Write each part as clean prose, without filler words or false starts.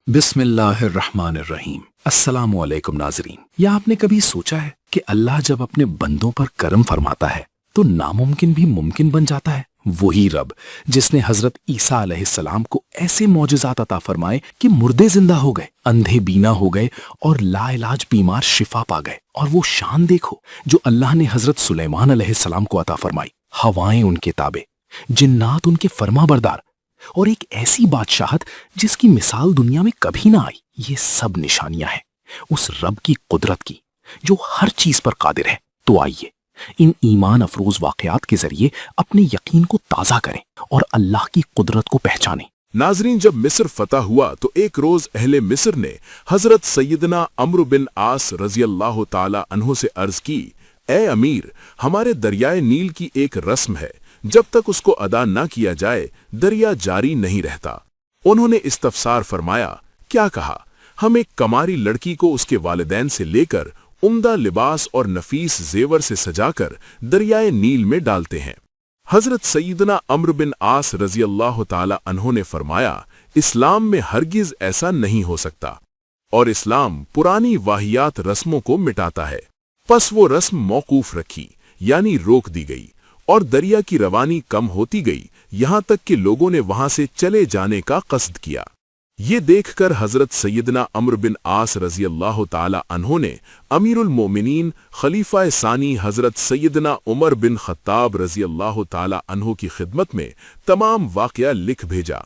बिस्मिल्लाहिर्रहमानिर्रहीम। अस्सलाम वालेकुम नाज़रीन। या आपने कभी सोचा है कि अल्लाह जब अपने बंदों पर करम फरमाता है तो नामुमकिन भी मुमकिन बन जाता है। वही रब जिसने हजरत ईसा अलैहिस्सलाम को ऐसे मौजिज़ात अता फरमाए कि मुर्दे जिंदा हो गए, अंधे बीना हो गए और लाइलाज बीमार शिफा पा गए। और वो शान देखो जो अल्लाह ने हजरत सुलेमान अलैहिस्सलाम को अता फरमाई। हवाएं उनके ताबे, जिन्नात उनके फरमाबरदार और एक ऐसी बादशाहत जिसकी मिसाल दुनिया में कभी ना आई। ये सब निशानियां हैं उस रब की कुदरत की जो हर चीज पर कादिर है। तो आइए इन ईमान अफरोज वाकयात के जरिए अपने यकीन को ताजा करें और अल्लाह की कुदरत को पहचानें। नाजरीन, जब मिस्र फतह हुआ तो एक रोज अहले मिस्र ने हजरत सैयदना अम्र बिन आस रजी अल्लाह ताला अन्हु से अर्ज की, ए अमीर, हमारे दरियाए नील की एक रस्म है, जब तक उसको अदा न किया जाए दरिया जारी नहीं रहता। उन्होंने इस्तफसार फरमाया, क्या कहा? हम एक कमारी लड़की को उसके वालिदैन से लेकर उम्दा लिबास और नफीस जेवर से सजाकर दरियाए नील में डालते हैं। हजरत सैयदना अम्र बिन आस रजी अल्लाह ताला अन्हु ने फरमाया, इस्लाम में हरगिज ऐसा नहीं हो सकता और इस्लाम पुरानी वाहियात रस्मों को मिटाता है। पस वो रस्म मौकूफ रखी, यानी रोक दी गई और दरिया की रवानी कम होती गई, यहां तक कि लोगों ने वहां से चले जाने का कस्द किया। ये देखकर हजरत सैयदना अम्र बिन आस रजी अल्लाह ताला अन्हु ने अमीरुल मोमिनीन खलीफा सानी हजरत सैयदना उमर बिन खत्ताब रजी अल्लाह ताला अन्हु की खिदमत में तमाम वाकया लिख भेजा।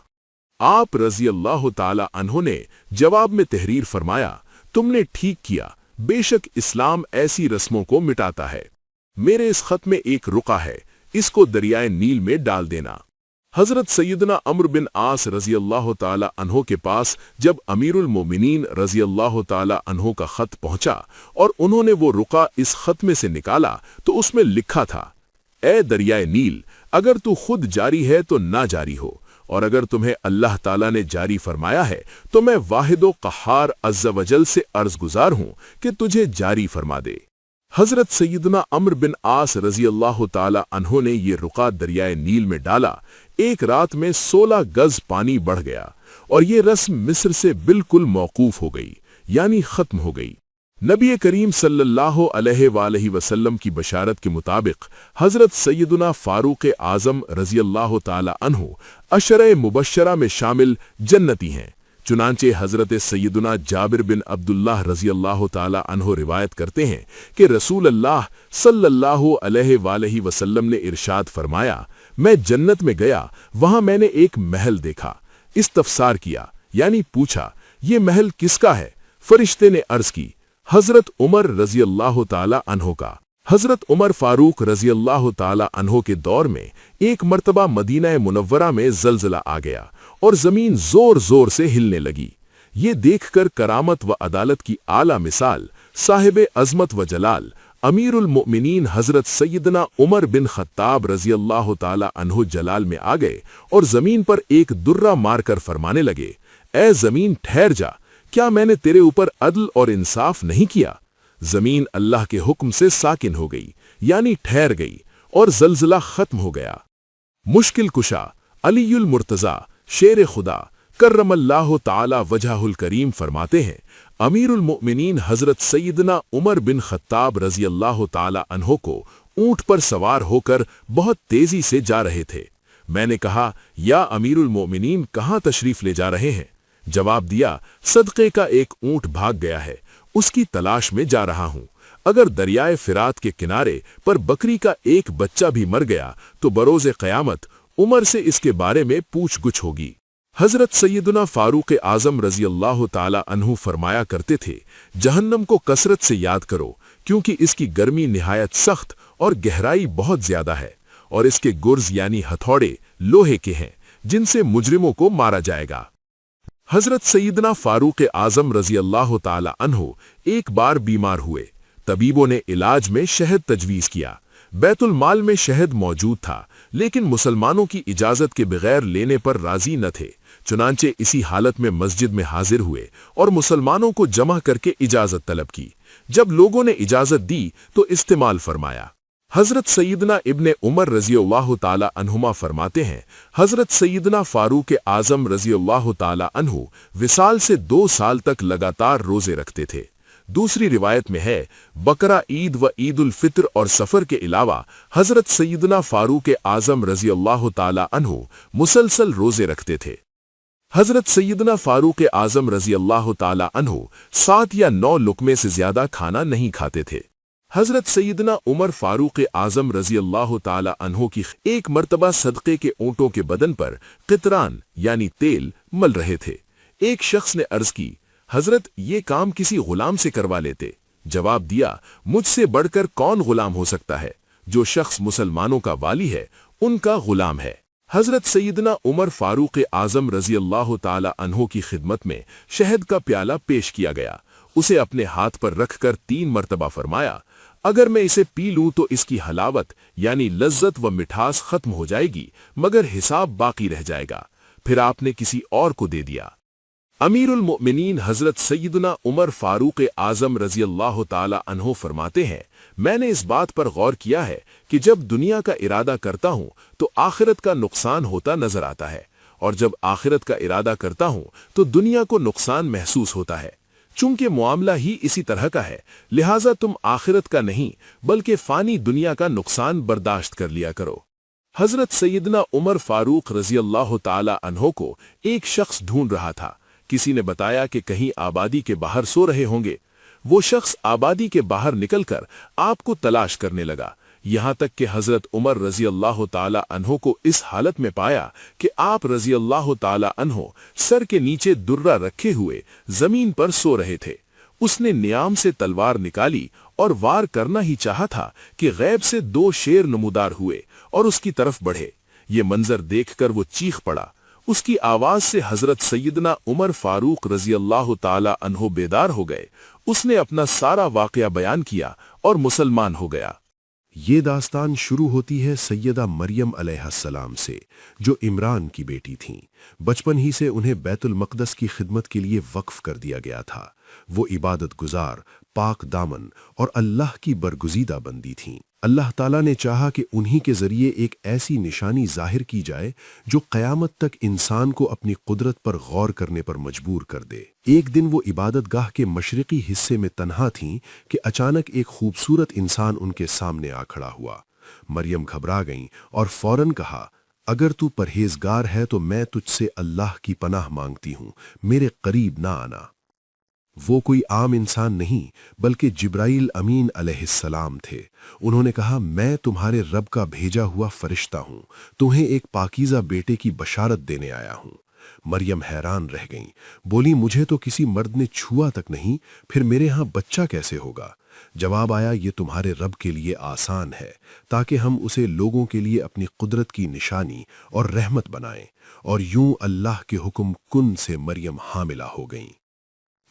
आप रजी अल्लाह ताला अन्हु ने जवाब में तहरीर फरमाया, तुमने ठीक किया, बेशक इस्लाम ऐसी रस्मों को मिटाता है। मेरे इस खत में एक रुका है, इसको दरियाए नील में डाल देना। हजरत सैयदना अम्र बिन आस रजी अल्लाह ताला अन्हो के पास जब अमीरुल मोमिनीन रजी अल्लाह ताला अन्हो का खत पहुंचा और उन्होंने वो रुका इस खत में से निकाला तो उसमें लिखा था, ए दरियाए नील, अगर तू खुद जारी है तो ना जारी हो, और अगर तुम्हें अल्लाह ताला ने जारी फरमाया है तो मैं वाहिदो कहार अज़्ज़ा वजल से अर्ज गुजार हूं कि तुझे जारी फरमा दे। हजरत सैयदना अम्र बिन आस रजी अल्लाह ताला अन्हो ने ये रुका दरियाए नील में डाला। एक रात में 16 गज पानी बढ़ गया और ये रस्म मिस्र से बिल्कुल मौकूफ हो गई, यानी खत्म हो गई। नबी करीम सल्लल्लाहु अलैहि वसल्लम की बशारत के मुताबिक हजरत सैयदना फारूक आजम रजी अल्लाह ताला अन्हु अशरे मुबश्शरा में शामिल जन्नती हैं। चुनांचे हजरत सैयदना जाबिर बिन अब्दुल्लाह रजी अल्लाह ताला अन्हु रिवायत करते हैं कि रसूल अल्लाह सल्लल्लाहु अलैहि वसल्लम ने इरशाद फरमाया, मैं जन्नत में गया, वहां मैंने एक महल देखा। इस्तफसार किया, यानी पूछा, ये महल किसका है? फरिश्ते ने अर्ज की, हजरत उमर रजी अल्लाह ताला अन्हु का। हजरत उमर फारूक रजी अल्लाह ताला अन्हु के दौर में एक मर्तबा मदीना मुनव्वरा में जलजला आ गया और जमीन जोर जोर से हिलने लगी। ये देखकर करामत व अदालत की आला मिसाल साहिब अजमत व जलाल अमीरुल मोमिनीन हजरत सैयदना उमर बिन खत्ताब रजी अल्लाह ताला अन्हु जलाल में आ गए और जमीन पर एक दुर्रा मारकर फरमाने लगे, ए जमीन ठहर जा, क्या मैंने तेरे ऊपर अदल और इंसाफ नहीं किया? जमीन अल्लाह के हुक्म से साकिन हो गई, यानी ठहर गई और जलजला खत्म हो गया। मुश्किल कुशा अलीयुल मुर्तजा शेर खुदा कर्रमल्लाहु ताला वजहुल करीम फरमाते हैं, अमीरुल मोमिनीन हजरत सैयदना उमर बिन खत्ताब रजी अल्लाह ताला अन्हो को ऊंट पर सवार होकर बहुत तेजी से जा रहे थे। मैंने कहा, या अमीरुल मोमिनीन, कहां तशरीफ ले जा रहे हैं? जवाब दिया, सदक़े का एक ऊंट भाग गया है, उसकी तलाश में जा रहा हूं। अगर दरियाए फिरात के किनारे पर बकरी का एक बच्चा भी मर गया तो बरोज़े क़यामत उमर से इसके बारे में पूछ गुछ होगी। हजरत सैयदना फारूक आजम रजी अल्लाह ताला अन्हु फरमाया करते थे, जहन्नम को कसरत से याद करो, क्योंकि इसकी गर्मी निहायत सख्त और गहराई बहुत ज्यादा है और इसके गुर्ज यानी हथौड़े लोहे के हैं जिनसे मुजरिमों को मारा जाएगा। हजरत सैयदना फारूक आजम रजी अल्लाह ताला अन्हु एक बार बीमार हुए। तबीबों ने इलाज में शहद तजवीज किया। बैतुल माल में शहद मौजूद था, लेकिन मुसलमानों की इजाजत के बगैर लेने पर राजी न थे। चुनांचे इसी हालत में मस्जिद में हाजिर हुए और मुसलमानों को जमा करके इजाजत तलब की। जब लोगों ने इजाजत दी तो इस्तेमाल फरमाया। हजरत सैयदना इब्ने उमर रज़ियल्लाहु ताला अन्हुमा फरमाते हैं, हजरत सैयदना फारूक आजम रज़ियल्लाहु ताला अन्हु विसाल से 2 साल तक लगातार रोजे रखते थे। दूसरी रिवायत में है, बकरा ईद व ईद उल फित्र और सफर के अलावा हजरत सैयदना फारूक आजम रज़ियल्लाहु ताला अन्हु मुसलसल रोजे रखते थे। हजरत सैयदना फारूक आजम रज़ियल्लाहु ताला अन्हु 7 या 9 लुकमे से ज्यादा खाना नहीं खाते थे। हजरत सैयदना उमर फारूक आजम रज़ियल्लाहु ताला अन्हु की एक मर्तबा सदक़े के ऊँटों के बदन पर क़ितरान यानी तेल मल रहे थे। एक शख्स ने अर्ज की, हजरत ये काम किसी गुलाम से करवा लेते। जवाब दिया, मुझसे बढ़कर कौन गुलाम हो सकता है? जो शख्स मुसलमानों का वाली है उनका गुलाम है। हजरत सैयदना उमर फारूक आजम रज़ियल्लाहु ताला अन्हु की खिदमत में शहद का प्याला पेश किया गया। उसे अपने हाथ पर रखकर 3 मर्तबा फरमाया, अगर मैं इसे पी लूं तो इसकी हलावत यानी लज्जत व मिठास खत्म हो जाएगी, मगर हिसाब बाकी रह जाएगा। फिर आपने किसी और को दे दिया। अमीरुल मोमिनीन हजरत सैयदना उमर फारूक आजम रज़ियल्लाहु ताला अन्हु फरमाते हैं, मैंने इस बात पर गौर किया है कि जब दुनिया का इरादा करता हूं तो आखिरत का नुकसान होता नजर आता है, और जब आखिरत का इरादा करता हूं तो दुनिया को नुकसान महसूस होता है। चूंकि मामला ही इसी तरह का है, लिहाजा तुम आखिरत का नहीं बल्कि फानी दुनिया का नुकसान बर्दाश्त कर लिया करो। हजरत सैयदना उमर फारूक रज़ियल्लाहु ताला अन्हु को एक शख्स ढूंढ रहा था। किसी ने बताया कि कहीं आबादी के बाहर सो रहे होंगे। वो शख्स आबादी के बाहर निकलकर आपको तलाश करने लगा, यहां तक कि हजरत उमर रज़ियल्लाहु ताला अन्हु को इस हालत में पाया कि आप रज़ियल्लाहु ताला अन्हु सर के नीचे दुर्रा रखे हुए जमीन पर सो रहे थे। उसने नियाम से तलवार निकाली और वार करना ही चाहा था कि गैब से 2 शेर नमूदार हुए और उसकी तरफ बढ़े। ये मंजर देखकर वो चीख पड़ा। उसकी आवाज से हजरत सैयदना उमर फारूक रज़ियल्लाहु ताला अन्हु बेदार हो गए। उसने अपना सारा वाकया बयान किया और मुसलमान हो गया। ये दास्तान शुरू होती है सैयदा मरियम अलैहिस्सलाम से, जो इमरान की बेटी थीं। बचपन ही से उन्हें बैतुल मक़दस की खिदमत के लिए वक्फ कर दिया गया था। वो इबादत गुजार, पाक दामन और अल्लाह की बरगुज़ीदा बंदी थीं। अल्लाह ताला ने चाहा कि उन्हीं के ज़रिए एक ऐसी निशानी ज़ाहिर की जाए जो क़यामत तक इंसान को अपनी कुदरत पर गौर करने पर मजबूर कर दे। एक दिन वो इबादत गाह के मशरिकी हिस्से में तन्हा थीं कि अचानक एक खूबसूरत इंसान उनके सामने आ खड़ा हुआ। मरियम घबरा गईं और फौरन कहा, अगर तू परहेजगार है तो मैं तुझसे अल्लाह की पनाह मांगती हूँ, मेरे करीब ना आना। वो कोई आम इंसान नहीं बल्कि जिब्राइल अमीन अलैहिस्सलाम थे। उन्होंने कहा, मैं तुम्हारे रब का भेजा हुआ फरिश्ता हूं, तुम्हें एक पाकीज़ा बेटे की बशारत देने आया हूं। मरियम हैरान रह गईं, बोली, मुझे तो किसी मर्द ने छुआ तक नहीं, फिर मेरे यहाँ बच्चा कैसे होगा? जवाब आया, ये तुम्हारे रब के लिए आसान है, ताकि हम उसे लोगों के लिए अपनी कुदरत की निशानी और रहमत बनाएं। और यूं अल्लाह के हुक्म कुन से मरियम हामिला हो गईं।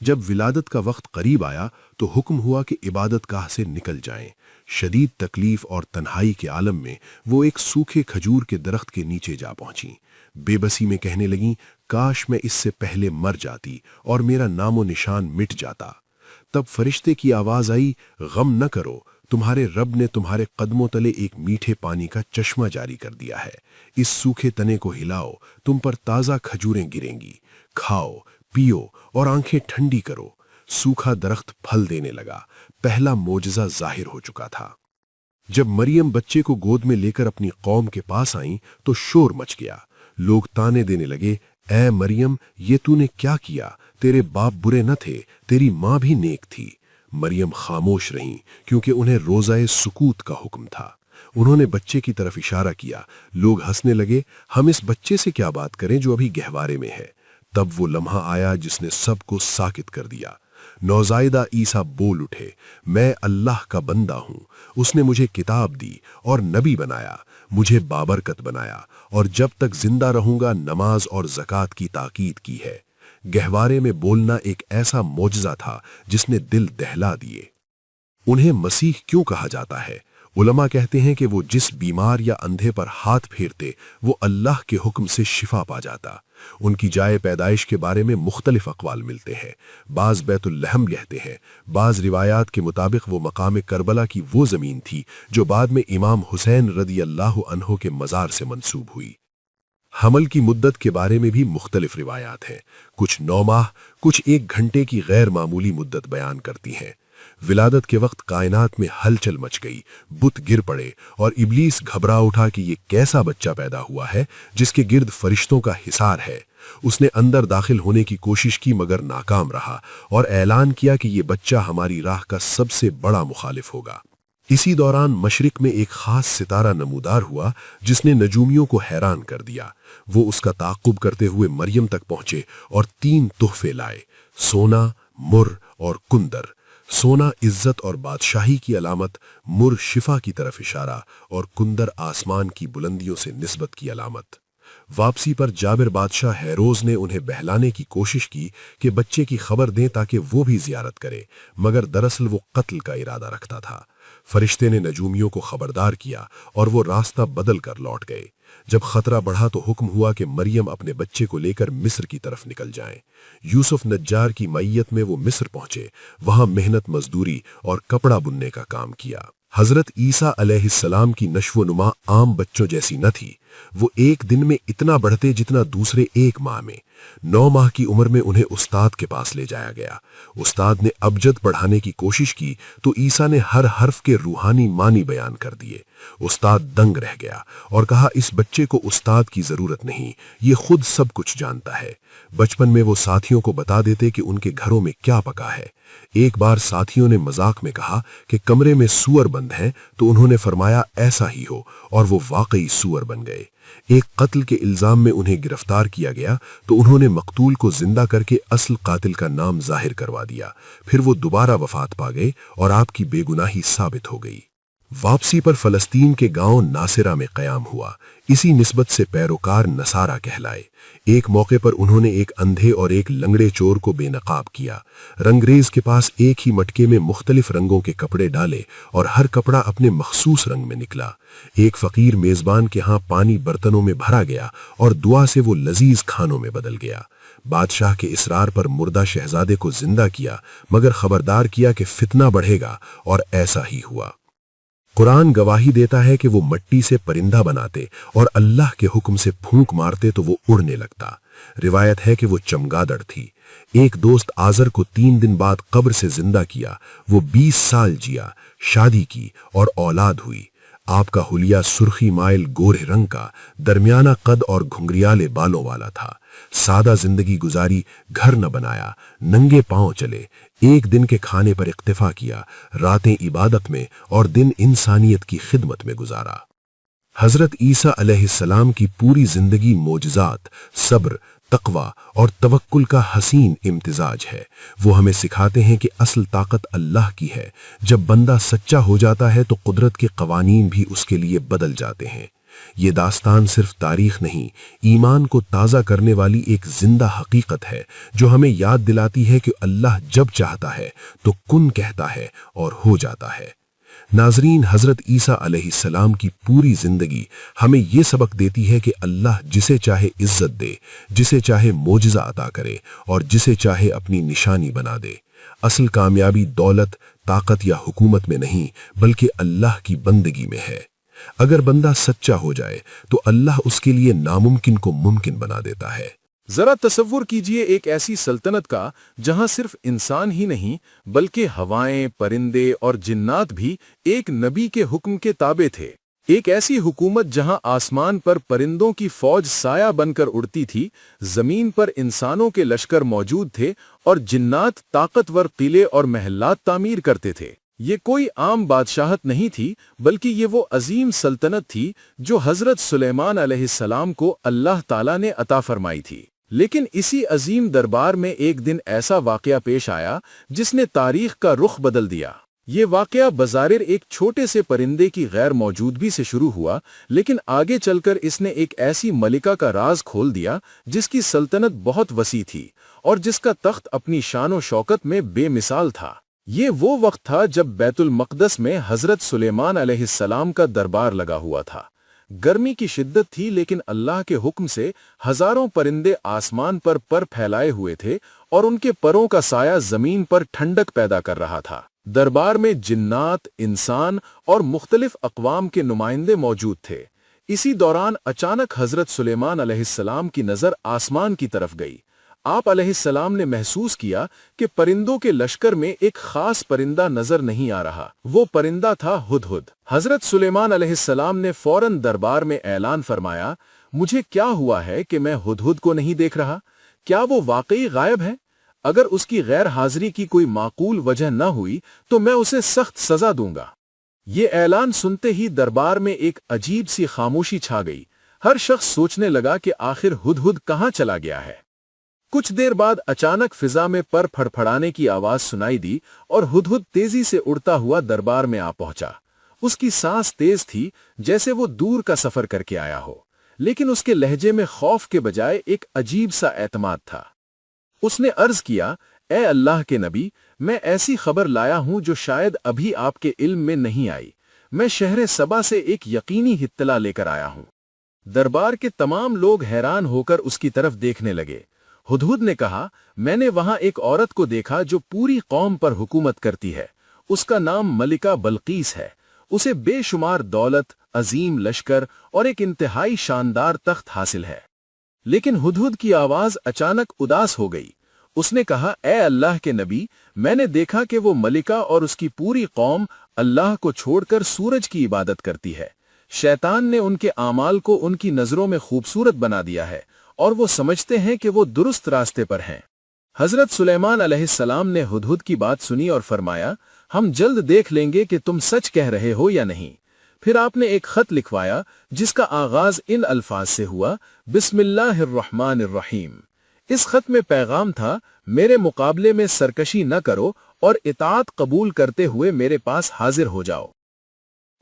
जब विलादत का वक्त करीब आया तो हुक्म हुआ कि इबादत गाह से निकल जाएं। शदीद तकलीफ और तन्हाई के आलम में वो एक सूखे खजूर के दरख्त के नीचे जा पहुंची। बेबसी में कहने लगीं, काश मैं इससे पहले मर जाती और मेरा नामो निशान मिट जाता। तब फरिश्ते की आवाज आई, गम न करो, तुम्हारे रब ने तुम्हारे कदमों तले एक मीठे पानी का चश्मा जारी कर दिया है। इस सूखे तने को हिलाओ, तुम पर ताज़ा खजूरें गिरेंगी, खाओ पियो और आंखें ठंडी करो। सूखा दरख्त फल देने लगा। पहला मोजज़ा जाहिर हो चुका था। जब मरियम बच्चे को गोद में लेकर अपनी कौम के पास आईं तो शोर मच गया। लोग ताने देने लगे, ऐ मरियम, ये तूने क्या किया? तेरे बाप बुरे न थे, तेरी माँ भी नेक थी। मरियम खामोश रहीं क्योंकि उन्हें रोज़ाए सुकूत का हुक्म था। उन्होंने बच्चे की तरफ इशारा किया। लोग हंसने लगे, हम इस बच्चे से क्या बात करें जो अभी गहवारे में है। तब वो लम्हा आया जिसने सबको साकित कर दिया। नौज़ायदा ईसा बोल उठे, मैं अल्लाह का बंदा हूँ। उसने मुझे किताब दी और नबी बनाया, मुझे बाबरकत बनाया और जब तक जिंदा रहूंगा नमाज और ज़कात की ताकीद की है। गहवारे में बोलना एक ऐसा मोजज़ा था जिसने दिल दहला दिए। उन्हें मसीह क्यों कहा जाता है? उलमा कहते हैं कि वो जिस बीमार या अंधे पर हाथ फेरते वो अल्लाह के हुक्म से शिफा पा जाता। उनकी जाए पैदाइश के बारे में मुख्तलिफ अक़वाल मिलते हैं। बाज़ बैतुल लहम कहते हैं, बाज़ रिवायात के मुताबिक वो मकाम करबला की वो ज़मीन थी जो बाद में इमाम हुसैन रदी अल्लाह अन्हो के मज़ार से मंसूब हुई। हमल की मुद्दत के बारे में भी मुख्तलिफ रिवायात हैं। कुछ 9 माह, कुछ 1 घंटे की गैर मामूली मुद्दत बयान करती हैं। विलादत के वक्त कायनात में हलचल मच गई, बुत गिर पड़े और इब्लीस घबरा उठा कि ये कैसा बच्चा पैदा हुआ है जिसके गिर्द फरिश्तों का हिसार है। उसने अंदर दाखिल होने की कोशिश की मगर नाकाम रहा और ऐलान किया कि ये बच्चा हमारी राह का सबसे बड़ा मुखालिफ होगा। इसी दौरान मशरिक में एक खास सितारा नमूदार हुआ जिसने नजूमियों को हैरान कर दिया। वो उसका ताक़ुब करते हुए मरियम तक पहुंचे और 3 तोहफे लाए, सोना, मुर और कुंदर। सोना इज्जत और बादशाही की अलामत, मुर शिफा की तरफ इशारा और कुंदर आसमान की बुलंदियों से निस्बत की अलामत। वापसी पर जाबिर बादशाह हैरोज ने उन्हें बहलाने की कोशिश की कि बच्चे की खबर दें ताकि वो भी जियारत करे, मगर दरअसल वो कत्ल का इरादा रखता था। फरिश्ते ने नजूमियों को खबरदार किया और वो रास्ता बदल कर लौट गए। जब खतरा बढ़ा तो हुक्म हुआ कि मरियम अपने बच्चे को लेकर मिस्र की तरफ निकल जाएं। यूसुफ नज्जार की मैयत में वो मिस्र पहुंचे, वहां मेहनत मजदूरी और कपड़ा बुनने का काम किया। हजरत ईसा अलैहिस्सलाम की नश्व नुमा आम बच्चों जैसी न थी। वो एक दिन में इतना बढ़ते जितना दूसरे 1 माह में। 9 माह की उम्र में उन्हें उस्ताद के पास ले जाया गया। उस्ताद ने अबजद पढ़ाने की कोशिश की तो ईसा ने हर हर्फ के रूहानी मानी बयान कर दिए। उस्ताद दंग रह गया और कहा, इस बच्चे को उस्ताद की जरूरत नहीं, ये खुद सब कुछ जानता है। बचपन में वो साथियों को बता देते कि उनके घरों में क्या पका है। एक बार साथियों ने मजाक में कहा कि कमरे में सूअर बंद हैं, तो उन्होंने फरमाया ऐसा ही हो, और वो वाकई सूअर बन गए। एक कत्ल के इल्जाम में उन्हें गिरफ्तार किया गया तो उन्होंने मकतूल को जिंदा करके असल कातिल का नाम जाहिर करवा दिया। फिर वो दोबारा वफात पा गए और आपकी बेगुनाही साबित हो गई। वापसी पर फलस्तीन के गांव नासिरा में कयाम हुआ। इसी निस्बत से पैरोकार नसारा कहलाए। एक मौके पर उन्होंने एक अंधे और एक लंगड़े चोर को बेनकाब किया। रंगरेज के पास एक ही मटके में मुख्तलिफ रंगों के कपड़े डाले और हर कपड़ा अपने मखसूस रंग में निकला। एक फकीर मेजबान के यहाँ पानी बर्तनों में भरा गया और दुआ से वो लजीज खानों में बदल गया। बादशाह के इसरार पर मुर्दा शहजादे को जिंदा किया, मगर खबरदार किया कि फितना बढ़ेगा, और ऐसा ही हुआ। कुरान गवाही देता है कि वो मट्टी से परिंदा बनाते और अल्लाह के हुक्म से फूंक मारते तो वो उड़ने लगता। रिवायत है कि वो चमगादड़ थी। एक दोस्त आजर को 3 दिन बाद कब्र से जिंदा किया। वो 20 साल जिया, शादी की और औलाद हुई। आपका हुलिया सुर्खी माइल गोरे रंग का, दरमियाना कद और घुंघरियाले बालों वाला था। सादा जिंदगी गुजारी, घर न बनाया, नंगे पांव चले, एक दिन के खाने पर इक्तिफा किया, रातें इबादत में और दिन इंसानियत की खिदमत में गुजारा। हजरत ईसा अलैहिस्सलाम की पूरी जिंदगी मोजज़ात, सब्र, तकवा और तवक्कुल का हसीन इम्तिजाज है। वो हमें सिखाते हैं कि असल ताकत अल्लाह की है। जब बंदा सच्चा हो जाता है तो कुदरत के कवानीन भी उसके लिए बदल जाते हैं। ये दास्तान सिर्फ तारीख नहीं, ईमान को ताज़ा करने वाली एक जिंदा हकीकत है जो हमें याद दिलाती है कि अल्लाह जब चाहता है तो कुन कहता है और हो जाता है। नाजरीन, हजरत ईसा अलैहिस्सलाम की पूरी जिंदगी हमें ये सबक देती है कि अल्लाह जिसे चाहे इज्जत दे, जिसे चाहे मोजज़ा अता करे और जिसे चाहे अपनी निशानी बना दे। असल कामयाबी दौलत, ताकत या हुकूमत में नहीं, बल्कि अल्लाह की बंदगी में है। अगर बंदा सच्चा हो जाए तो अल्लाह उसके लिए नामुमकिन को मुमकिन बना देता है। जरा तसव्वुर कीजिए एक ऐसी सल्तनत का जहां सिर्फ इंसान ही नहीं बल्कि हवाएं, परिंदे और जिन्नात भी एक नबी के हुक्म के ताबे थे। एक ऐसी हुकूमत जहां आसमान पर परिंदों की फौज साया बनकर उड़ती थी, जमीन पर इंसानों के लश्कर मौजूद थे और जिन्नात ताकतवर किले और महलात तामीर करते थे। ये कोई आम बादशाहत नहीं थी, बल्कि ये वो अजीम सल्तनत थी जो हजरत सुलेमान अलैहिस्सलाम को अल्लाह ताला ने अता फरमाई थी। लेकिन इसी अजीम दरबार में एक दिन ऐसा वाकया पेश आया जिसने तारीख का रुख बदल दिया। ये वाकया बज़ाहिर एक छोटे से परिंदे की गैर मौजूदगी से शुरू हुआ, लेकिन आगे चलकर इसने एक ऐसी मलिका का राज खोल दिया जिसकी सल्तनत बहुत वसी थी और जिसका तख्त अपनी शान और शौकत में बेमिसाल था। یہ وہ وقت تھا جب بیت المقدس میں حضرت سلیمان علیہ السلام کا دربار لگا ہوا تھا۔ گرمی کی شدت تھی، لیکن اللہ کے حکم سے ہزاروں پرندے آسمان پر پر پھیلائے ہوئے تھے اور ان کے پروں کا سایہ زمین پر ٹھنڈک پیدا کر رہا تھا۔ دربار میں جنات، انسان اور مختلف اقوام کے نمائندے موجود تھے۔ اسی دوران اچانک حضرت سلیمان علیہ السلام کی نظر آسمان کی طرف گئی۔ آپ علیہ السلام نے محسوس کیا کہ پرندوں کے لشکر میں ایک خاص پرندہ نظر نہیں آ رہا۔ وہ پرندہ تھا ہدہد۔ حضرت سلیمان علیہ السلام نے فوراً دربار میں اعلان فرمایا، مجھے کیا ہوا ہے کہ میں ہدہد کو نہیں دیکھ رہا؟ کیا وہ واقعی غائب ہے؟ اگر اس کی غیر حاضری کی کوئی معقول وجہ نہ ہوئی تو میں اسے سخت سزا دوں گا۔ یہ اعلان سنتے ہی دربار میں ایک عجیب سی خاموشی چھا گئی۔ ہر شخص سوچنے لگا کہ آخر ہدہد کہاں چلا گیا ہے۔ کچھ دیر بعد اچانک فضا میں پر پھڑپھڑانے کی آواز سنائی دی اور ہدہد تیزی سے اڑتا ہوا دربار میں آ پہنچا۔ اس کی سانس تیز تھی، جیسے وہ دور کا سفر کر کے آیا ہو، لیکن اس کے لہجے میں خوف کے بجائے ایک عجیب سا اعتماد تھا۔ اس نے عرض کیا، اے اللہ کے نبی، میں ایسی خبر لایا ہوں جو شاید ابھی آپ کے علم میں نہیں آئی۔ میں شہر سبا سے ایک یقینی اطلاع لے کر آیا ہوں۔ دربار کے تمام لوگ حیران ہو کر اس کی طرف دیکھنے لگے۔ ہدہد نے کہا، میں نے وہاں ایک عورت کو دیکھا جو پوری قوم پر حکومت کرتی ہے۔ اس کا نام ملکہ بلقیس ہے۔ اسے بے شمار دولت، عظیم لشکر اور ایک انتہائی شاندار تخت حاصل ہے۔ لیکن ہدہد کی آواز اچانک اداس ہو گئی۔ اس نے کہا، اے اللہ کے نبی، میں نے دیکھا کہ وہ ملکہ اور اس کی پوری قوم اللہ کو چھوڑ کر سورج کی عبادت کرتی ہے۔ شیطان نے ان کے اعمال کو ان کی نظروں میں خوبصورت بنا دیا ہے اور وہ سمجھتے ہیں کہ وہ درست راستے پر ہیں۔ حضرت سلیمان علیہ السلام نے ہدہد کی بات سنی اور فرمایا، ہم جلد دیکھ لیں گے کہ تم سچ کہہ رہے ہو یا نہیں۔ پھر آپ نے ایک خط لکھوایا جس کا آغاز ان الفاظ سے ہوا، بسم اللہ الرحمن الرحیم۔ اس خط میں پیغام تھا، میرے مقابلے میں سرکشی نہ کرو اور اطاعت قبول کرتے ہوئے میرے پاس حاضر ہو جاؤ۔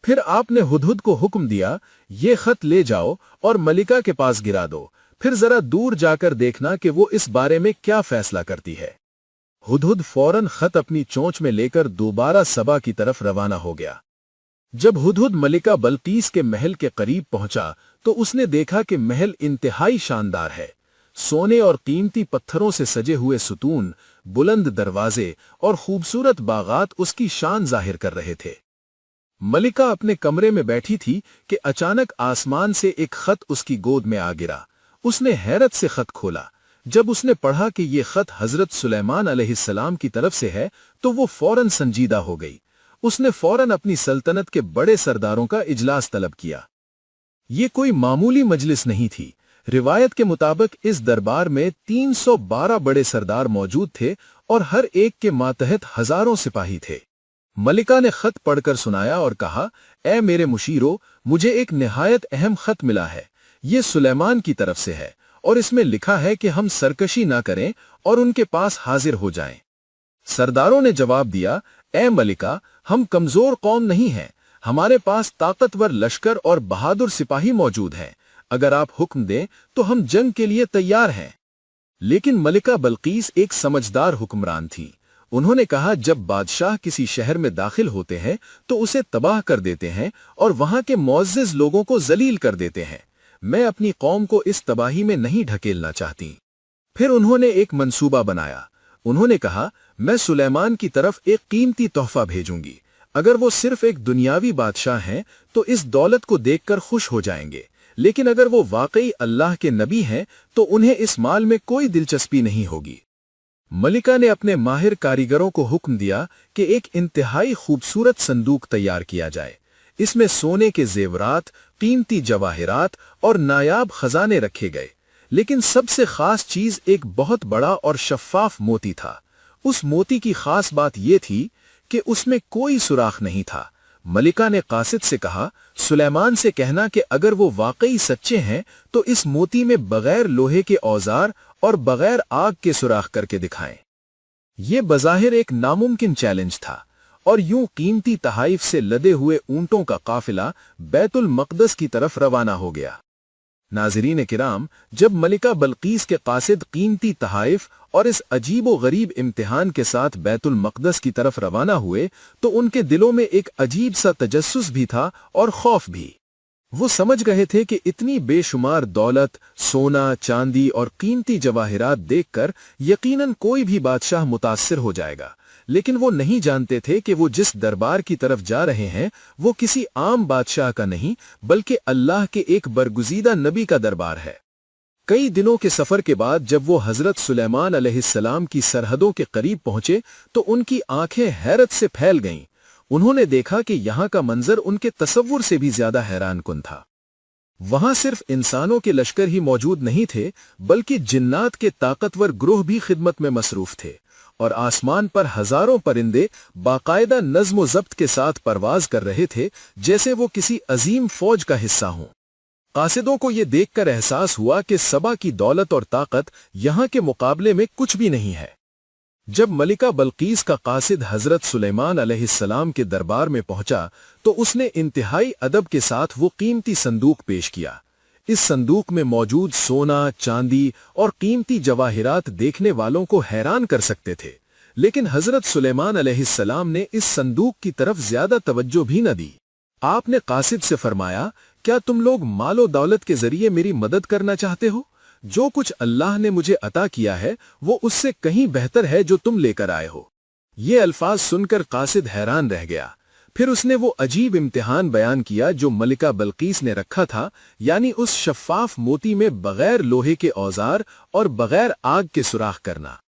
پھر آپ نے ہدہد کو حکم دیا، یہ خط لے جاؤ اور ملکہ کے پاس گرا دو، پھر ذرا دور جا کر دیکھنا کہ وہ اس بارے میں کیا فیصلہ کرتی ہے۔ ہدہد فوراً خط اپنی چونچ میں لے کر دوبارہ سبا کی طرف روانہ ہو گیا۔ جب ہدہد ملکہ بلقیس کے محل کے قریب پہنچا تو اس نے دیکھا کہ محل انتہائی شاندار ہے۔ سونے اور قیمتی پتھروں سے سجے ہوئے ستون، بلند دروازے اور خوبصورت باغات اس کی شان ظاہر کر رہے تھے۔ ملکہ اپنے کمرے میں بیٹھی تھی کہ اچانک آسمان سے ایک خط اس کی گود میں آ گرا۔ اس نے حیرت سے خط کھولا۔ جب اس نے پڑھا کہ یہ خط حضرت سلیمان علیہ السلام کی طرف سے ہے تو وہ فوراً سنجیدہ ہو گئی۔ اس نے فوراً اپنی سلطنت کے بڑے سرداروں کا اجلاس طلب کیا۔ یہ کوئی معمولی مجلس نہیں تھی۔ روایت کے مطابق اس دربار میں 312 بڑے سردار موجود تھے اور ہر ایک کے ماتحت ہزاروں سپاہی تھے۔ ملکہ نے خط پڑھ کر سنایا اور کہا، اے میرے مشیرو، مجھے ایک نہایت اہم خط ملا ہے۔ یہ سلیمان کی طرف سے ہے اور اس میں لکھا ہے کہ ہم سرکشی نہ کریں اور ان کے پاس حاضر ہو جائیں۔ سرداروں نے جواب دیا، اے ملکہ، ہم کمزور قوم نہیں ہیں، ہمارے پاس طاقتور لشکر اور بہادر سپاہی موجود ہیں۔ اگر آپ حکم دیں تو ہم جنگ کے لیے تیار ہیں۔ لیکن ملکہ بلقیس ایک سمجھدار حکمران تھی۔ انہوں نے کہا، جب بادشاہ کسی شہر میں داخل ہوتے ہیں تو اسے تباہ کر دیتے ہیں اور وہاں کے معزز لوگوں کو ذلیل کر دیتے ہیں۔ میں اپنی قوم کو اس تباہی میں نہیں ڈھکیلنا چاہتی۔ پھر انہوں نے ایک منصوبہ بنایا۔ انہوں نے کہا، میں سلیمان کی طرف ایک قیمتی تحفہ بھیجوں گی۔ اگر وہ صرف ایک دنیاوی بادشاہ ہیں تو اس دولت کو دیکھ کر خوش ہو جائیں گے، لیکن اگر وہ واقعی اللہ کے نبی ہیں تو انہیں اس مال میں کوئی دلچسپی نہیں ہوگی۔ ملکہ نے اپنے ماہر کاریگروں کو حکم دیا کہ ایک انتہائی خوبصورت صندوق تیار کیا جائے۔ اس میں سونے کے زیورات، قیمتی جواہرات اور نایاب خزانے رکھے گئے، لیکن سب سے خاص چیز ایک بہت بڑا اور شفاف موتی تھا۔ اس موتی کی خاص بات یہ تھی کہ اس میں کوئی سوراخ نہیں تھا۔ ملکہ نے قاصد سے کہا، سلیمان سے کہنا کہ اگر وہ واقعی سچے ہیں تو اس موتی میں بغیر لوہے کے اوزار اور بغیر آگ کے سوراخ کر کے دکھائیں۔ یہ بظاہر ایک ناممکن چیلنج تھا، اور یوں قیمتی تحائف سے لدے ہوئے اونٹوں کا قافلہ بیت المقدس کی طرف روانہ ہو گیا۔ नाज़रीन किराम, जब मलिका बल्कीस के कासिद कीमती तहाइफ और इस अजीब व गरीब इम्तिहान के साथ बैतुल मक़दस की तरफ रवाना हुए तो उनके दिलों में एक अजीब सा तजस्सुस भी था और खौफ भी। वो समझ रहे थे कि इतनी बेशुमार दौलत, सोना, चांदी और कीमती जवाहिरात देखकर यकीनन कोई भी बादशाह मुतासिर हो जाएगा, लेकिन वो नहीं जानते थे कि वो जिस दरबार की तरफ जा रहे हैं वो किसी आम बादशाह का नहीं बल्कि अल्लाह के एक बरगुज़ीदा नबी का दरबार है। कई दिनों के सफर के बाद जब वो हजरत सुलेमान अलैहिस्सलाम की सरहदों के करीब पहुंचे तो उनकी आंखें हैरत से फैल गईं। उन्होंने देखा कि यहाँ का मंजर उनके तसव्वुर से भी ज्यादा हैरानकुन था। वहां सिर्फ इंसानों के लश्कर ही मौजूद नहीं थे बल्कि जिन्नात के ताकतवर ग्रोह भी खिदमत में मसरूफ थे और आसमान पर हजारों परिंदे बाकायदा नज़्म व ज़ब्त के साथ परवाज कर रहे थे जैसे वो किसी अजीम फौज का हिस्सा हों। कासिदों को ये देखकर एहसास हुआ कि सबा की दौलत और ताकत यहाँ के मुकाबले में कुछ भी नहीं है। जब मलिका बल्कीस का कासिद हजरत सुलेमान अलैहिस्सलाम के दरबार में पहुंचा तो उसने इंतहाई अदब के साथ वो कीमती संदूक पेश किया। इस संदूक में मौजूद सोना, चांदी और कीमती जवाहिरात देखने वालों को हैरान कर सकते थे, लेकिन हजरत सुलेमान अलैहिस्सलाम ने इस संदूक की तरफ ज्यादा तवज्जो भी न दी। आपने कासिद से फरमाया, क्या तुम लोग मालो दौलत के जरिए मेरी मदद करना चाहते हो? जो कुछ अल्लाह ने मुझे अता किया है वो उससे कहीं बेहतर है जो तुम लेकर आए हो। ये अल्फाज सुनकर कासिद हैरान रह गया। फिर उसने वो अजीब इम्तिहान बयान किया जो मलिका बल्कीस ने रखा था, यानी उस शफ़ाफ मोती में बगैर लोहे के औजार और बगैर आग के सुराख करना।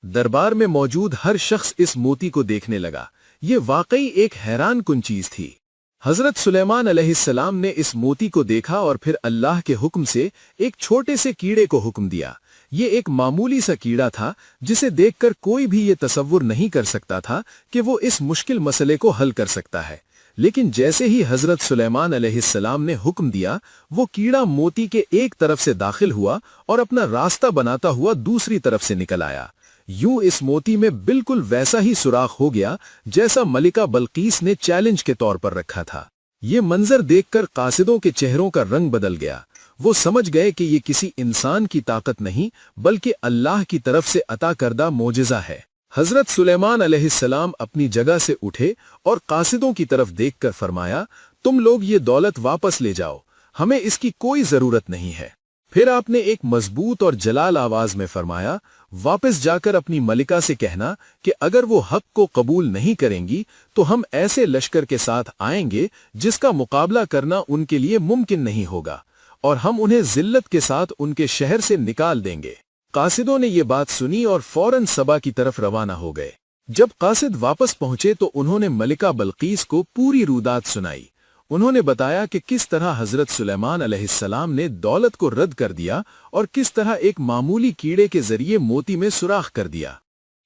दरबार में मौजूद हर शख्स इस मोती को देखने लगा। ये वाकई एक हैरान कुन चीज थी। हजरत सुलेमान अलैहिस्सलाम ने इस मोती को देखा और फिर अल्लाह के हुक्म से एक छोटे से कीड़े को हुक्म दिया। ये एक मामूली सा कीड़ा था जिसे देखकर कोई भी ये तसव्वुर नहीं कर सकता था कि वो इस मुश्किल मसले को हल कर सकता है, लेकिन जैसे ही हजरत सुलेमान अलैहिस्सलाम ने हुक्म दिया वो कीड़ा मोती के एक तरफ से दाखिल हुआ और अपना रास्ता बनाता हुआ दूसरी तरफ से निकल आया। यूं इस मोती में बिल्कुल वैसा ही सुराख हो गया जैसा मलिका बल्कीस ने चैलेंज के तौर पर रखा था। ये मंजर देखकर कासिदों के चेहरों का रंग बदल गया। वो समझ गए कि ये किसी इंसान की ताकत नहीं बल्कि अल्लाह की तरफ से अता करदा मोजिज़ा है। हजरत सुलेमान अलैहिस्सलाम अपनी जगह से उठे और कासिदों की तरफ देखकर फरमाया, तुम लोग ये दौलत वापस ले जाओ, हमें इसकी कोई जरूरत नहीं है। फिर आपने एक मजबूत और जलाल आवाज में फरमाया, वापस जाकर अपनी मलिका से कहना कि अगर वो हक को कबूल नहीं करेंगी तो हम ऐसे लश्कर के साथ आएंगे जिसका मुकाबला करना उनके लिए मुमकिन नहीं होगा और हम उन्हें जिल्लत के साथ उनके शहर से निकाल देंगे। कासिदों ने ये बात सुनी और फौरन सबा की तरफ रवाना हो गए। जब कासिद वापस पहुंचे तो उन्होंने मलिका बल्कीस को पूरी रुदात सुनाई। उन्होंने बताया कि किस तरह हजरत सुलेमान अलैहिस्सलाम ने दौलत को रद्द कर दिया और किस तरह एक मामूली कीड़े के जरिए मोती में सुराख कर दिया।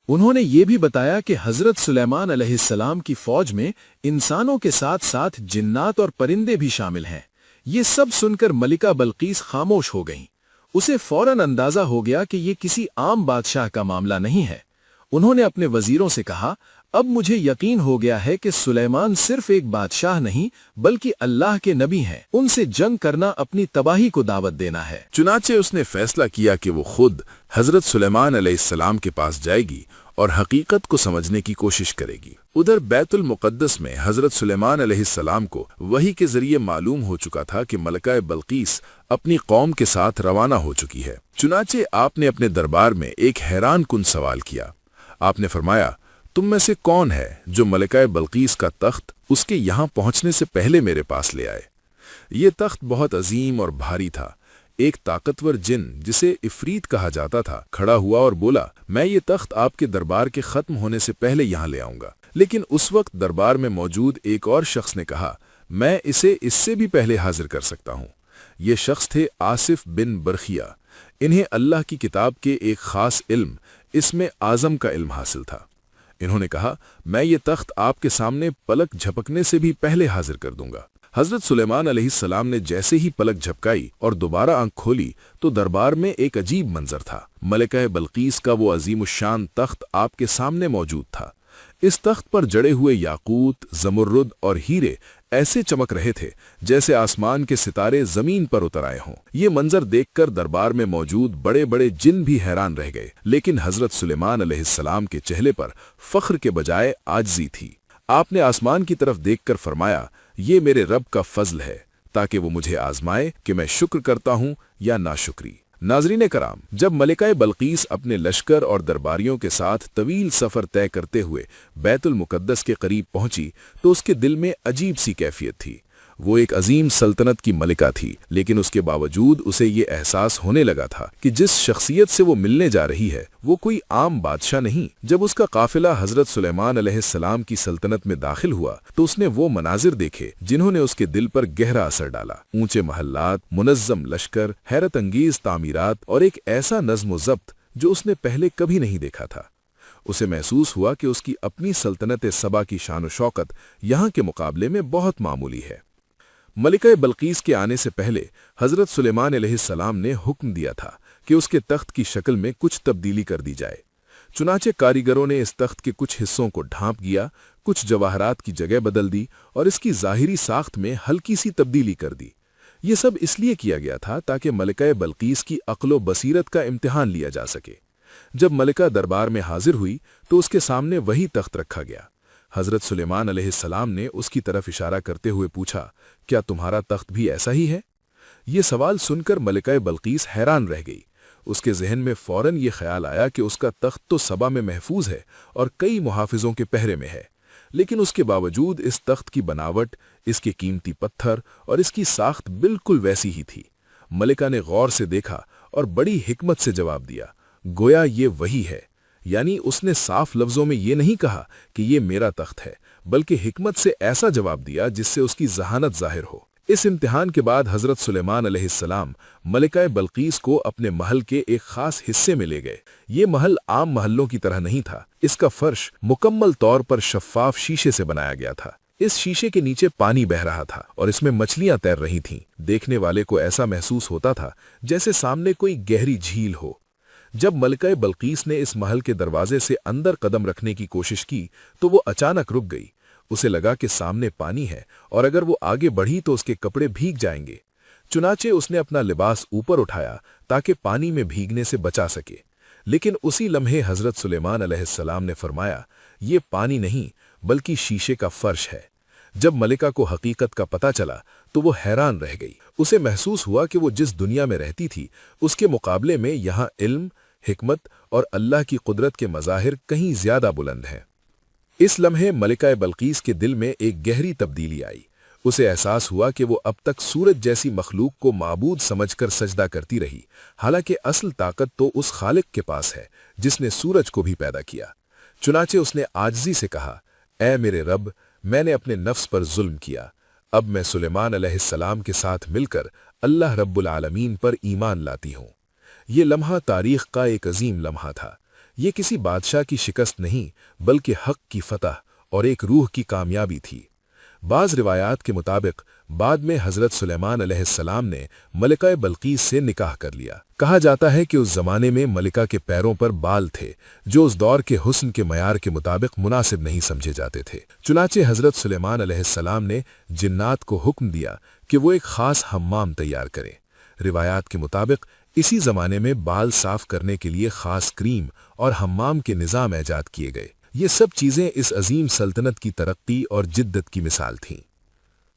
उन्होंने ये भी बताया कि हजरत सुलेमान अलैहिस्सलाम की फौज में इंसानों के साथ साथ जिन्नात और परिंदे भी शामिल हैं। ये सब सुनकर मलिका बल्कीस खामोश हो गईं। उसे फौरन अंदाजा हो गया कि ये किसी आम बादशाह का मामला नहीं है। उन्होंने अपने वजीरों से कहा, अब मुझे यकीन हो गया है कि सुलेमान सिर्फ एक बादशाह नहीं बल्कि अल्लाह के नबी हैं। उनसे जंग करना अपनी तबाही को दावत देना है। चुनाचे उसने फैसला किया कि वो खुद हजरत सुलेमान अलैहिस्सलाम के पास जाएगी और हकीकत को समझने की कोशिश करेगी। उधर बैतुल मुक़द्दस में हजरत सुलेमान अलैहिस्सलाम को वही के जरिए मालूम हो चुका था कि मलिका बल्कीस अपनी कौम के साथ रवाना हो चुकी है। चुनाचे आपने अपने दरबार में एक हैरान कुन सवाल किया। आपने फरमाया, तुम में से कौन है जो मलिका बल्कीस का तख्त उसके यहाँ पहुंचने से पहले मेरे पास ले आए? ये तख्त बहुत अजीम और भारी था। एक ताकतवर जिन जिसे इफरीत कहा जाता था खड़ा हुआ और बोला, मैं ये तख्त आपके दरबार के खत्म होने से पहले यहाँ ले आऊंगा। लेकिन उस वक्त दरबार में मौजूद एक और शख्स ने कहा, मैं इसे इससे भी पहले हाजिर कर सकता हूँ। ये शख्स थे आसिफ बिन बरखिया। इन्हें अल्लाह की किताब के एक खास इल्म इसमें आजम का इल्म हासिल था। इन्होंने कहा, मैं ये तख्त आपके सामने पलक झपकने से भी पहले हाजिर कर दूंगा। हजरत सुलेमान अलैहिस्सलाम ने जैसे ही पलक झपकाई और दोबारा आंख खोली तो दरबार में एक अजीब मंजर था। मलिका बल्कीस का वो अजीमुश्शान तख्त आपके सामने मौजूद था। इस तख्त पर जड़े हुए याकूत, जमुर्रुद और हीरे ایسے چمک رہے تھے جیسے آسمان کے ستارے زمین پر اتر آئے ہوں۔ یہ منظر دیکھ کر دربار میں موجود بڑے بڑے جن بھی حیران رہ گئے، لیکن حضرت سلیمان علیہ السلام کے چہرے پر فخر کے بجائے عاجزی تھی۔ آپ نے آسمان کی طرف دیکھ کر فرمایا، یہ میرے رب کا فضل ہے تاکہ وہ مجھے آزمائے کہ میں شکر کرتا ہوں یا ناشکری۔ ناظرین کرام، جب ملکہ بلقیس اپنے لشکر اور درباریوں کے ساتھ طویل سفر طے کرتے ہوئے بیت المقدس کے قریب پہنچی تو اس کے دل میں عجیب سی کیفیت تھی۔ وہ ایک عظیم سلطنت کی ملکہ تھی، لیکن اس کے باوجود اسے یہ احساس ہونے لگا تھا کہ جس شخصیت سے وہ ملنے جا رہی ہے وہ کوئی عام بادشاہ نہیں۔ جب اس کا قافلہ حضرت سلیمان علیہ السلام کی سلطنت میں داخل ہوا تو اس نے وہ مناظر دیکھے جنہوں نے اس کے دل پر گہرا اثر ڈالا۔ اونچے محلات، منظم لشکر، حیرت انگیز تعمیرات اور ایک ایسا نظم و ضبط جو اس نے پہلے کبھی نہیں دیکھا تھا۔ اسے محسوس ہوا کہ اس کی اپنی سلطنت سبا کی شان و شوکت یہاں کے مقابلے میں بہت معمولی ہے۔ ملکہ بلقیس کے آنے سے پہلے حضرت سلیمان علیہ السلام نے حکم دیا تھا کہ اس کے تخت کی شکل میں کچھ تبدیلی کر دی جائے۔ چنانچہ کاریگروں نے اس تخت کے کچھ حصوں کو ڈھانپ گیا، کچھ جواہرات کی جگہ بدل دی اور اس کی ظاہری ساخت میں ہلکی سی تبدیلی کر دی۔ یہ سب اس لیے کیا گیا تھا تاکہ ملکہ بلقیس کی عقل و بصیرت کا امتحان لیا جا سکے۔ جب ملکہ دربار میں حاضر ہوئی تو اس کے سامنے وہی تخت رکھا گیا۔ حضرت سلیمان علیہ السلام نے اس کی طرف اشارہ کرتے ہوئے پوچھا، کیا تمہارا تخت بھی ایسا ہی ہے؟ یہ سوال سن کر ملکہ بلقیس حیران رہ گئی۔ اس کے ذہن میں فوراً یہ خیال آیا کہ اس کا تخت تو سبا میں محفوظ ہے اور کئی محافظوں کے پہرے میں ہے، لیکن اس کے باوجود اس تخت کی بناوٹ، اس کے قیمتی پتھر اور اس کی ساخت بالکل ویسی ہی تھی۔ ملکہ نے غور سے دیکھا اور بڑی حکمت سے جواب دیا، گویا یہ وہی ہے۔ یعنی اس نے صاف لفظوں میں یہ نہیں کہا کہ یہ میرا تخت ہے، بلکہ حکمت سے ایسا جواب دیا جس سے اس کی ذہانت ظاہر ہو۔ اس امتحان کے بعد حضرت سلیمان علیہ السلام ملکہ بلقیس کو اپنے محل کے ایک خاص حصے میں لے گئے۔ یہ محل عام محلوں کی طرح نہیں تھا۔ اس کا فرش مکمل طور پر شفاف شیشے سے بنایا گیا تھا۔ اس شیشے کے نیچے پانی بہ رہا تھا اور اس میں مچھلیاں تیر رہی تھیں۔ دیکھنے والے کو ایسا محسوس ہوتا تھا جیسے سامنے کوئی گہری جھیل ہو۔ جب ملکہ بلقیس نے اس محل کے دروازے سے اندر قدم رکھنے کی کوشش کی تو وہ اچانک رک گئی۔ اسے لگا کہ سامنے پانی ہے اور اگر وہ آگے بڑھی تو اس کے کپڑے بھیگ جائیں گے۔ چنانچہ اس نے اپنا لباس اوپر اٹھایا تاکہ پانی میں بھیگنے سے بچا سکے، لیکن اسی لمحے حضرت سلیمان علیہ السلام نے فرمایا، یہ پانی نہیں بلکہ شیشے کا فرش ہے۔ جب ملکہ کو حقیقت کا پتہ چلا تو وہ حیران رہ گئی۔ اسے محسوس ہوا کہ وہ جس دنیا میں رہتی تھی اس کے مقابلے میں یہاں علم، حکمت اور اللہ کی قدرت کے مظاہر کہیں زیادہ بلند ہیں۔ اس لمحے ملکہ بلقیس کے دل میں ایک گہری تبدیلی آئی۔ اسے احساس ہوا کہ وہ اب تک سورج جیسی مخلوق کو معبود سمجھ کر سجدہ کرتی رہی، حالانکہ اصل طاقت تو اس خالق کے پاس ہے جس نے سورج کو بھی پیدا کیا۔ چنانچہ اس نے عاجزی سے کہا، اے میرے رب، میں نے اپنے نفس پر ظلم کیا۔ اب میں سلیمان علیہ السلام کے ساتھ مل کر اللہ رب العالمین پر ایمان لاتی ہوں۔ یہ لمحہ تاریخ کا ایک عظیم لمحہ تھا۔ یہ کسی بادشاہ کی شکست نہیں بلکہ حق کی فتح اور ایک روح کی کامیابی تھی۔ بعض روایات کے مطابق بعد میں حضرت سلیمان علیہ السلام نے ملکہ بلقیس سے نکاح کر لیا۔ کہا جاتا ہے کہ اس زمانے میں ملکہ کے پیروں پر بال تھے جو اس دور کے حسن کے معیار کے مطابق مناسب نہیں سمجھے جاتے تھے۔ چنانچہ حضرت سلیمان علیہ السلام نے جنات کو حکم دیا کہ وہ ایک خاص حمام تیار کریں۔ روایات کے مطابق اسی زمانے میں بال صاف کرنے کے لیے خاص کریم اور حمام کے نظام ایجاد کیے گئے۔ یہ سب چیزیں اس عظیم سلطنت کی ترقی اور جدت کی مثال تھیں۔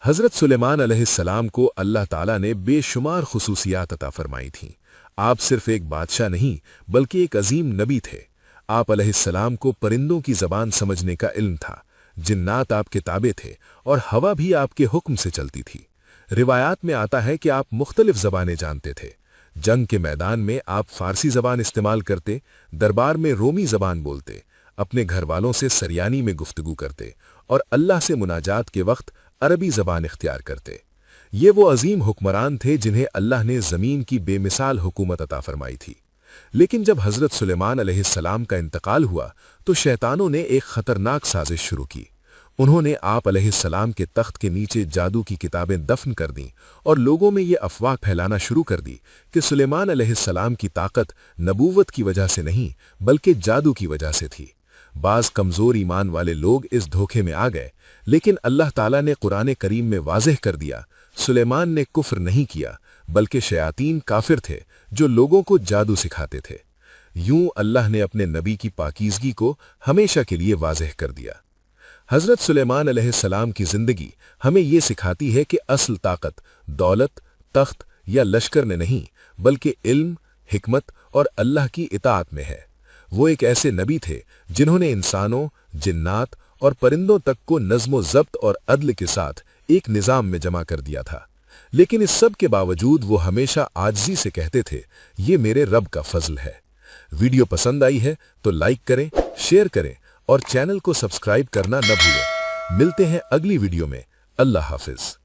حضرت سلیمان علیہ السلام کو اللہ تعالیٰ نے بے شمار خصوصیات عطا فرمائی تھیں۔ آپ صرف ایک بادشاہ نہیں بلکہ ایک عظیم نبی تھے۔ آپ علیہ السلام کو پرندوں کی زبان سمجھنے کا علم تھا، جنات آپ کے تابع تھے اور ہوا بھی آپ کے حکم سے چلتی تھی۔ روایات میں آتا ہے کہ آپ مختلف زبانیں جانتے تھے۔ جنگ کے میدان میں آپ فارسی زبان استعمال کرتے، دربار میں رومی زبان بولتے، اپنے گھر والوں سے سریانی میں گفتگو کرتے اور اللہ سے مناجات کے وقت عربی زبان اختیار کرتے۔ یہ وہ عظیم حکمران تھے جنہیں اللہ نے زمین کی بے مثال حکومت عطا فرمائی تھی۔ لیکن جب حضرت سلیمان علیہ السلام کا انتقال ہوا تو شیطانوں نے ایک خطرناک سازش شروع کی۔ انہوں نے آپ علیہ السلام کے تخت کے نیچے جادو کی کتابیں دفن کر دیں اور لوگوں میں یہ افواہ پھیلانا شروع کر دی کہ سلیمان علیہ السلام کی طاقت نبوت کی وجہ سے نہیں بلکہ جادو کی وجہ سے تھی۔ बाज कमजोर ईमान वाले लोग इस धोखे में आ गए, लेकिन अल्लाह ताला ने कुरान करीम में वाज़ेह कर दिया, सुलेमान ने कुफ्र नहीं किया, बल्कि शयातीन काफिर थे जो लोगों को जादू सिखाते थे। यूं अल्लाह ने अपने नबी की पाकीज़गी को हमेशा के लिए वाज़ेह कर दिया। हज़रत सुलेमान अलैहिस्सलाम की ज़िंदगी हमें ये सिखाती है कि असल ताकत दौलत, तख्त या लश्कर में नहीं, बल्कि इल्म, हिकमत और अल्लाह की इताअत में है। वो एक ऐसे नबी थे जिन्होंने इंसानों, जिन्नात और परिंदों तक को नज़्म ज़ब्त और अदल के साथ एक निज़ाम में जमा कर दिया था। लेकिन इस सब के बावजूद वो हमेशा आजिज़ी से कहते थे, ये मेरे रब का फजल है। वीडियो पसंद आई है तो लाइक करें, शेयर करें और चैनल को सब्सक्राइब करना न भूलें। मिलते हैं अगली वीडियो में। अल्लाह हाफिज।